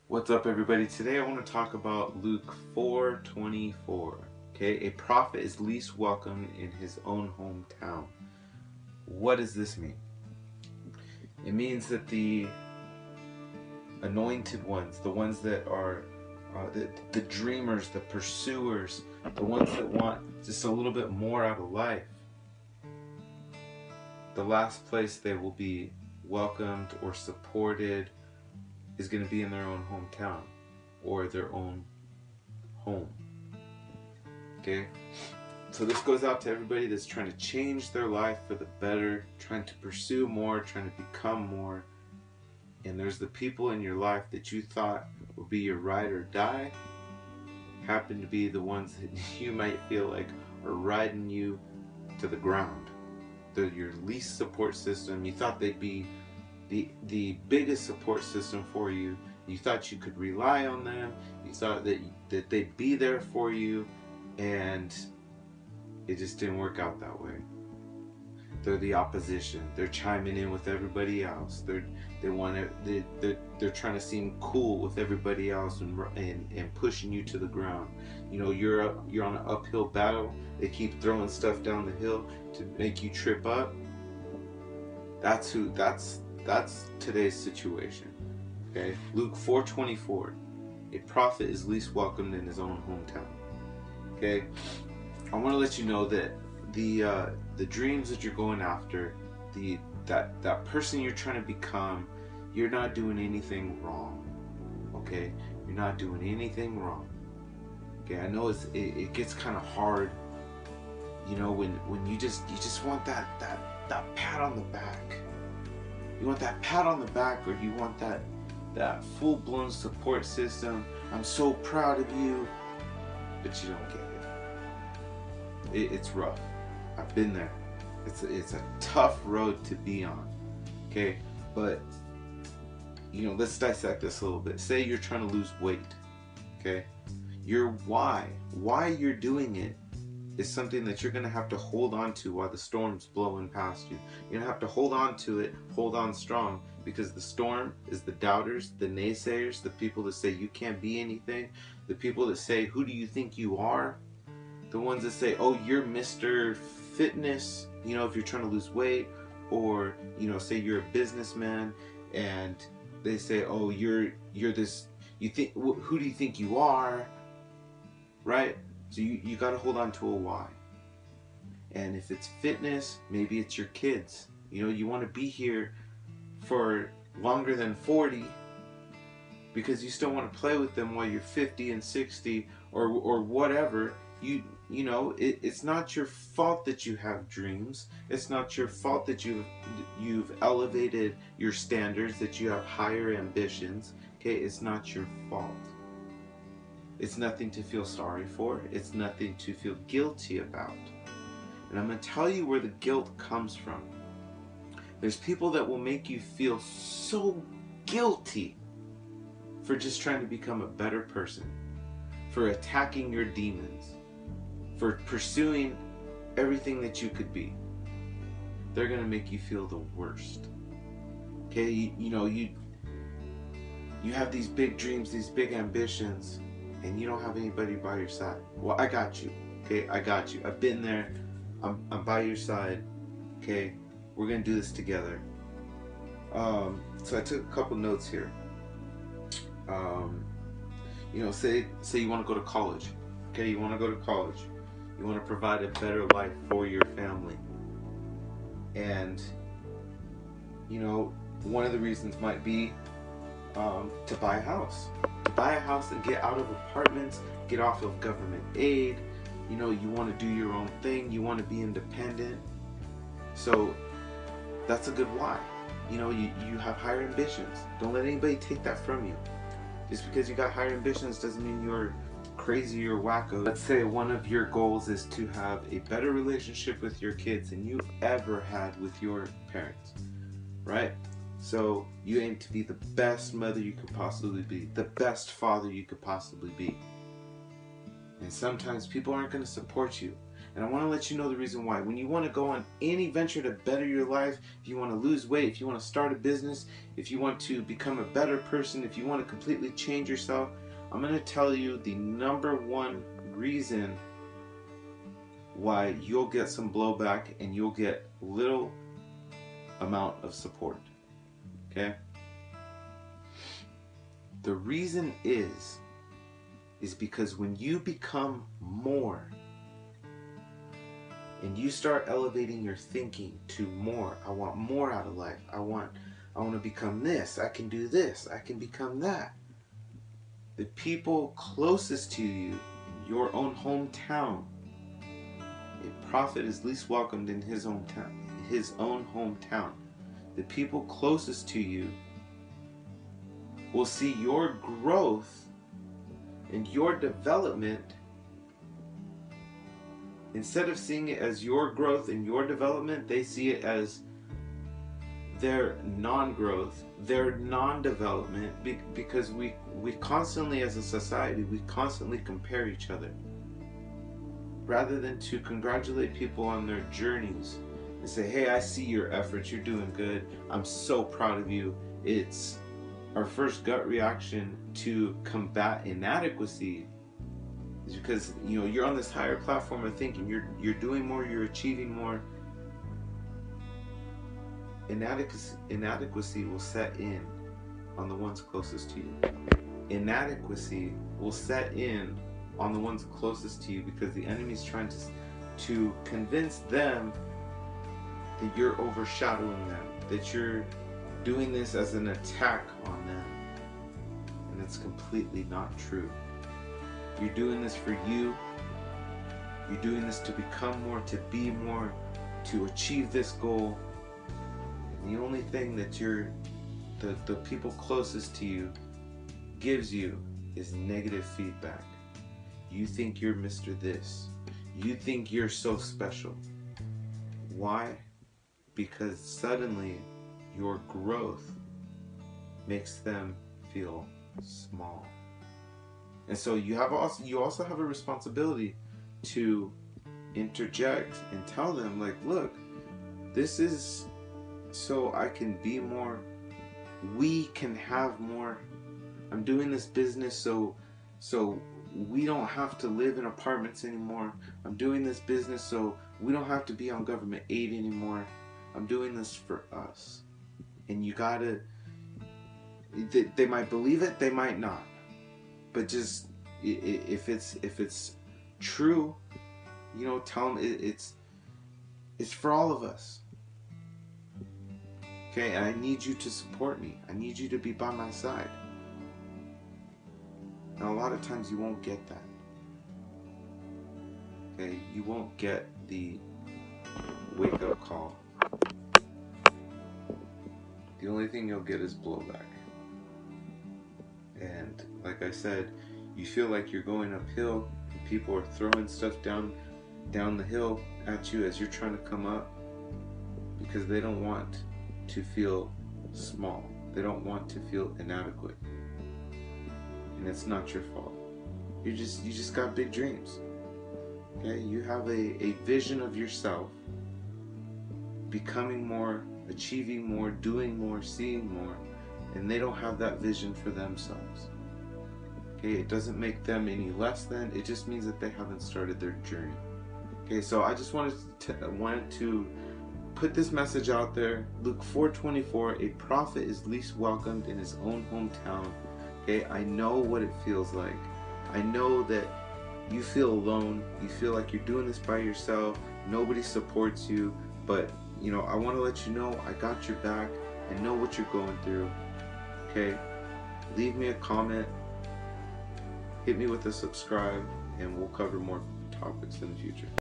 What's up, everybody? Today I want to talk about Luke 4:24. Okay, a prophet is least welcome in his own hometown. What does this mean? It means that the anointed ones, the ones that are the dreamers, the pursuers, the ones that want just a little bit more out of life, the last place they will be welcomed or supported is going to be in their own hometown or their own home. Okay? So this goes out to everybody that's trying to change their life for the better, trying to pursue more, trying to become more. And there's the people in your life that you thought would be your ride or die, happen to be the ones that you might feel like are riding you to the ground. They're your least support system. You thought they'd be the biggest support system for you. You thought you could rely on them. You thought that they'd be there for you, and it just didn't work out that way. They're the opposition. They're chiming in with everybody else. They're trying to seem cool with everybody else and pushing you to the ground. You know, you're on an uphill battle. They keep throwing stuff down the hill to make you trip up. That's today's situation. Okay? Luke 4:24. A prophet is least welcomed in his own hometown. Okay? I want to let you know that the dreams that you're going after, that person you're trying to become, you're not doing anything wrong. Okay? You're not doing anything wrong. Okay? I know it gets kind of hard, you know, when you just want that pat on the back. You want that pat on the back, or you want that full-blown support system. I'm so proud of you, but you don't get it. It's rough. I've been there. It's a tough road to be on. Okay, but you know, let's dissect this a little bit. Say you're trying to lose weight. Okay, your why you're doing it is something that you're going to have to hold on to while the storm's blowing past you. You're going to have to hold on to it, hold on strong, because the storm is the doubters, the naysayers, the people that say you can't be anything, the people that say, who do you think you are? The ones that say, oh, you're Mr. Fitness, you know, if you're trying to lose weight, or, you know, say you're a businessman and they say, oh, you're this, you think, who do you think you are? Right? So you got to hold on to a why. And if it's fitness, maybe it's your kids. You know, you want to be here for longer than 40 because you still want to play with them while you're 50 and 60 or whatever. You know, it's not your fault that you have dreams. It's not your fault that you've elevated your standards, that you have higher ambitions. Okay, it's not your fault. It's nothing to feel sorry for. It's nothing to feel guilty about. And I'm going to tell you where the guilt comes from. There's people that will make you feel so guilty for just trying to become a better person, for attacking your demons, for pursuing everything that you could be. They're going to make you feel the worst. Okay, you know, you have these big dreams, these big ambitions, and you don't have anybody by your side. Well, I got you. Okay, I got you. I've been there. I'm by your side. Okay, we're gonna do this together. So I took a couple notes here. You know, say you want to go to college. Okay, you want to go to college. You want to provide a better life for your family. And you know, one of the reasons might be to buy a house. Buy a house and get out of apartments, get off of government aid. You know, you want to do your own thing. You want to be independent. So that's a good why. You know, you have higher ambitions. Don't let anybody take that from you. Just because you got higher ambitions doesn't mean you're crazy or wacko. Let's say one of your goals is to have a better relationship with your kids than you've ever had with your parents, right? So you aim to be the best mother you could possibly be, the best father you could possibly be. And sometimes people aren't going to support you. And I want to let you know the reason why. When you want to go on any venture to better your life, if you want to lose weight, if you want to start a business, if you want to become a better person, if you want to completely change yourself, I'm going to tell you the number one reason why you'll get some blowback and you'll get little amount of support. Okay? The reason is because when you become more and you start elevating your thinking to more, I want more out of life. I want to become this. I can do this. I can become that. The people closest to you in your own hometown, a prophet is least welcomed in his own hometown. The people closest to you will see your growth and your development. Instead of seeing it as your growth and your development, they see it as their non-growth, their non-development, because we constantly, as a society, we constantly compare each other. Rather than to congratulate people on their journeys and say, hey, I see your efforts, you're doing good, I'm so proud of you. It's our first gut reaction to combat inadequacy is because, you know, you're on this higher platform of thinking, you're doing more, you're achieving more. Inadequacy will set in on the ones closest to you. Inadequacy will set in on the ones closest to you because the enemy's trying to convince them that you're overshadowing them, that you're doing this as an attack on them. And it's completely not true. You're doing this for you. You're doing this to become more, to be more, to achieve this goal. And the only thing that the people closest to you gives you is negative feedback. You think you're Mr. This. You think you're so special. Why? Because suddenly your growth makes them feel small. And so you also have a responsibility to interject and tell them, like, look, this is so I can be more, we can have more. I'm doing this business so we don't have to live in apartments anymore. I'm doing this business so we don't have to be on government aid anymore. I'm doing this for us. And you gotta, they might believe it, they might not. But just, if it's true, you know, tell them it's for all of us. Okay, and I need you to support me. I need you to be by my side. Now, a lot of times you won't get that. Okay, you won't get the wake-up call. The only thing you'll get is blowback. And like I said, you feel like you're going uphill and people are throwing stuff down the hill at you as you're trying to come up, because they don't want to feel small. They don't want to feel inadequate. And it's not your fault. You just got big dreams. Okay? You have a vision of yourself becoming more, achieving more, doing more, seeing more, and they don't have that vision for themselves. Okay? It doesn't make them any less than, it just means that they haven't started their journey. Okay, so I just wanted to put this message out there. Luke 4:24, a prophet is least welcomed in his own hometown. Okay, I know what it feels like. I know that you feel alone. You feel like you're doing this by yourself. Nobody supports you. But, you know, I want to let you know I got your back. I know what you're going through. Okay, leave me a comment. Hit me with a subscribe, and we'll cover more topics in the future.